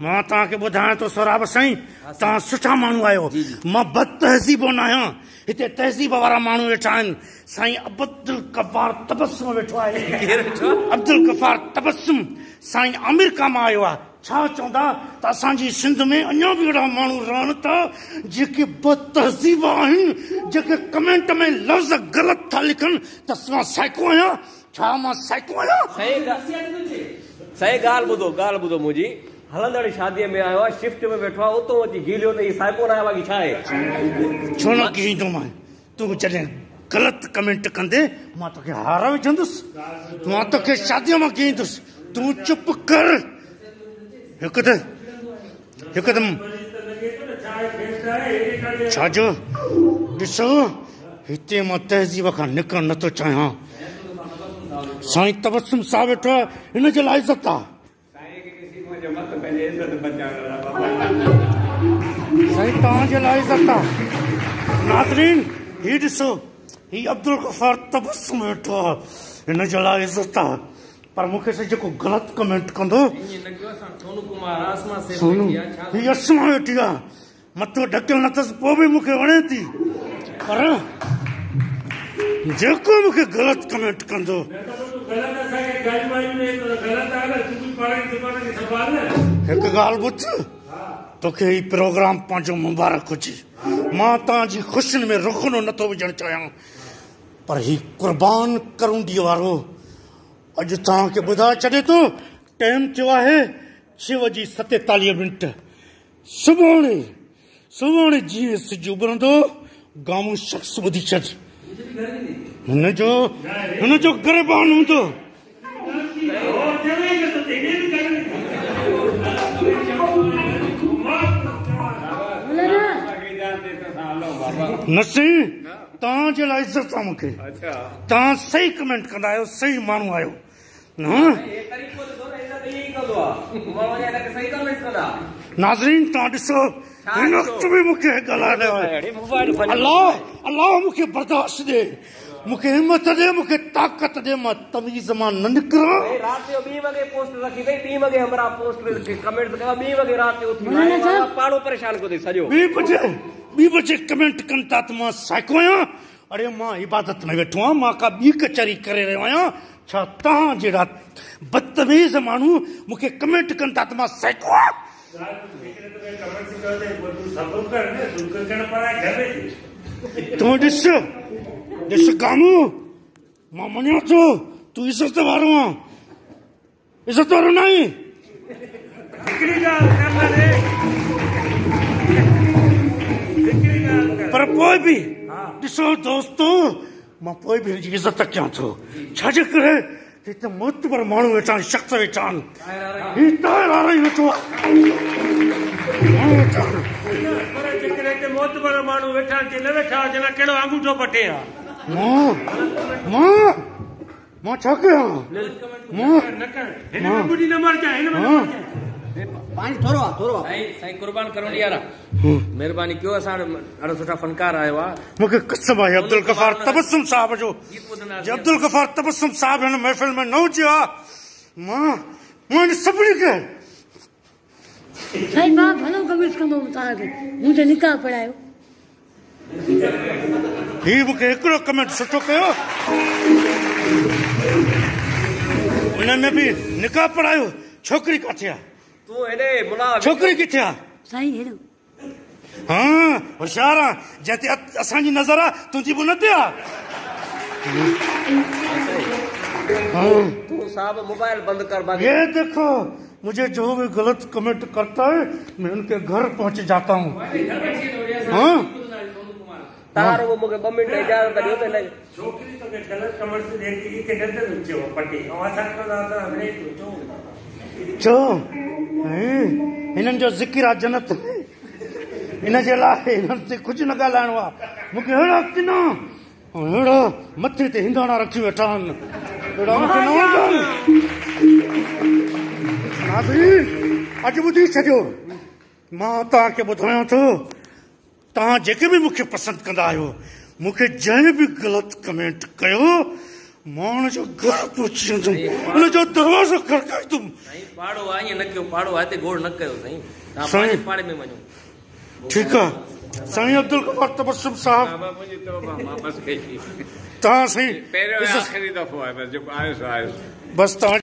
मां तव्हांखे ॿुधायां थो सोराब साईं, तव्हां सुठा माण्हू आहियो। मां बदतहज़ीबो न आहियां। हिते तहज़ीब वारा माण्हू वेठा आहिनि। साईं अब्दुल गफ़ार तबस्सुम वेठो आहे। अब्दुल गफ़ार तबस्सुम साईं अमेरिका मां आयो आहे। छा चवंदा त असांजी सिंध में अञा बि अहिड़ा माण्हू रहनि था जेके बदतहज़ीब आहिनि, जेके कमेंट में लफ़्ज़ ग़लति था लिखनि त मां साइको आहियां। छा मां साइको आहियां? सही ॻाल्हि ॿुधो मुंहिंजी। हलंदड़ शादीअ में आयो आहे, शिफ्ट में वेठो आहे, उतो अची गीलियो त ही साइको न आयो आहे की छा आहे? छो न कींदो मां? तूं जॾहिं ग़लति कमेंट कंदे मां तोखे हार विझंदुसि, मां तोखे शादीअ मां कींदुसि। तूं चुप कर। हिकदमि छाजो ॾिसो, हिते मां तहज़ीब खां निकिरणु नथो चाहियां। साईं तबस्सुम साहब वेठो आहे, हिन जे लाइ इज़त आहे। साईं तव्हांजे लाइ इज़त आहे। नाज़रीन ही ॾिसो, ही अब्दुल गफ़ार तबस्सुम वेठो आहे, हिन जे लाइ इज़त आहे। पर मूंखे से जेको ग़लति कमेंट कंदो, सोनू ही असमा वेठी आहे, मथो ढकियल न अथसि, पोइ बि मूंखे वणे थी। पर जेको मूंखे ग़लति कमेंट कंदो, हिकु ॻाल्हि ॿुध, तोखे ही प्रोग्राम पंहिंजो मुबारक हुजे। मां तव्हांजी ख़ुशियुनि में रुख़नो नथो विझणु चाहियां, पर ही क़ुर्बान करूंडीअ वारो अॼु तव्हांखे ॿुधाए छॾे थो। टाइम थियो आहे 6:47। सुभाणे जीअं सिज उभरंदो, गामो शख़्स ॿुधी छॾ, हुनजो ग़रीबान हूंदो। नसीं तव्हांजे लाइ इज़त आहे मूंखे। तव्हां सही कमेंट कंदा आहियो, सही माण्हू आहियो। नाज़रीन तव्हां ॾिसो, हिन वक़्तु बि मूंखे ॻाल्हाइणो आहे। अल्लाह मूंखे बर्दाश्त ॾे, मूंखे हिमत ॾे, मूंखे ताक़त ॾे, मां तमीज़ मां न निकिरां। ॿी बजे कमेंट कनि था त मां साइको आहियां। अरे मां इबादत में वेठो आहियां, मां का ॿी कचहरी करे रहियो आहियां। छा तव्हां जहिड़ा बदतमीज़ माण्हू मूंखे कमेंट कनि था त मां साइको आहियां? तूं ॾिस गामू, मां मञां थो तूं इज़त वारो आहे, इज़त वारो न आहे। पर पोइ बि ॾिसो दोस्तो, मां पोइ बि हिनजी इज़त कयां थो। छाजे करे हिते मोतबर माण्हू वेठा आहिनि, शख़्स वेठा आहिनि। ही तार वारो ई वेठो आहे। मोतबर माण्हू वेठा आहिनि, न वेठा जना कहिड़ो अंगूठो पटे आहे। मां छा कयां? महिरबानी कयो, असां ॾाढो सुठा फनकार आयो आहे। मूंखे कसम आहे अब्दुल गफ़ार तबस्सुम साहब जो, अब्दुल गफ़ार तबस्सुम साहब हिन महफ़िल में न हुजे हा, मां हिन सभिनी खे साईं मां भलो कमेंट कंदुमि तव्हांखे, मुंहिंजो निकाह पढ़ायो। ही मूंखे हिकिड़ो कमेंट सुठो कयो, हुन में बि निकाह पढ़ायो। छोकिरी किथे आहे? छोकिरी किथे आहे? साईं हेॾो हाँ होशियार आहे, जंहिं ते असांजी नज़र आहे तुंहिंजी बि न ते आहे। मोबाइल बंद कर। ये देखो, मुझे जो भी गलत कमेंट करता है मैं उनके घर पहुंच जाता हूँ। हाँ वो मुझे 2 मिनट इजाजत दियो त छोकरी तो के गलत कमेंट से देखी इते डरते नुचे वो पट्टी आवाज करदा त हमने चो हिननि जो ज़िक्र आहे जन्नत में, हिन जे लाइ हिननि ते कुझु न ॻाल्हाइणो आहे। मूंखे अहिड़ा किना अहिड़ा मथे ते हिंदाणा रखी वेठा आहिनि, अहिड़ा मूंखे न वणंदा आहिनि। नाज़रीन अॼु ॿुधी छॾियो, मां तव्हांखे ॿुधायां थो, तव्हां जेके बि मूंखे पसंदि कंदा आहियो, मूंखे जंहिं बि ग़लति कमेंट कयो माण्हू जो घर पहुची वञो उन जो दरवाज़ो खड़काए तुम साईं पाड़ो आहे ईअं न कयो पाड़ो आहे हिते गोड़ न कयो साईं तव्हां साईं। पंहिंजे पाड़े में वञो ठीक है साईं अब्दुल गफ्फार तबस्सुम साहब बाबा मुंहिंजी तौबा वापसि कई तव्हां साईं पहिरियों आख़िरी दफ़ो आहे बसि जेको आयुसि आयुसि बस तव्हां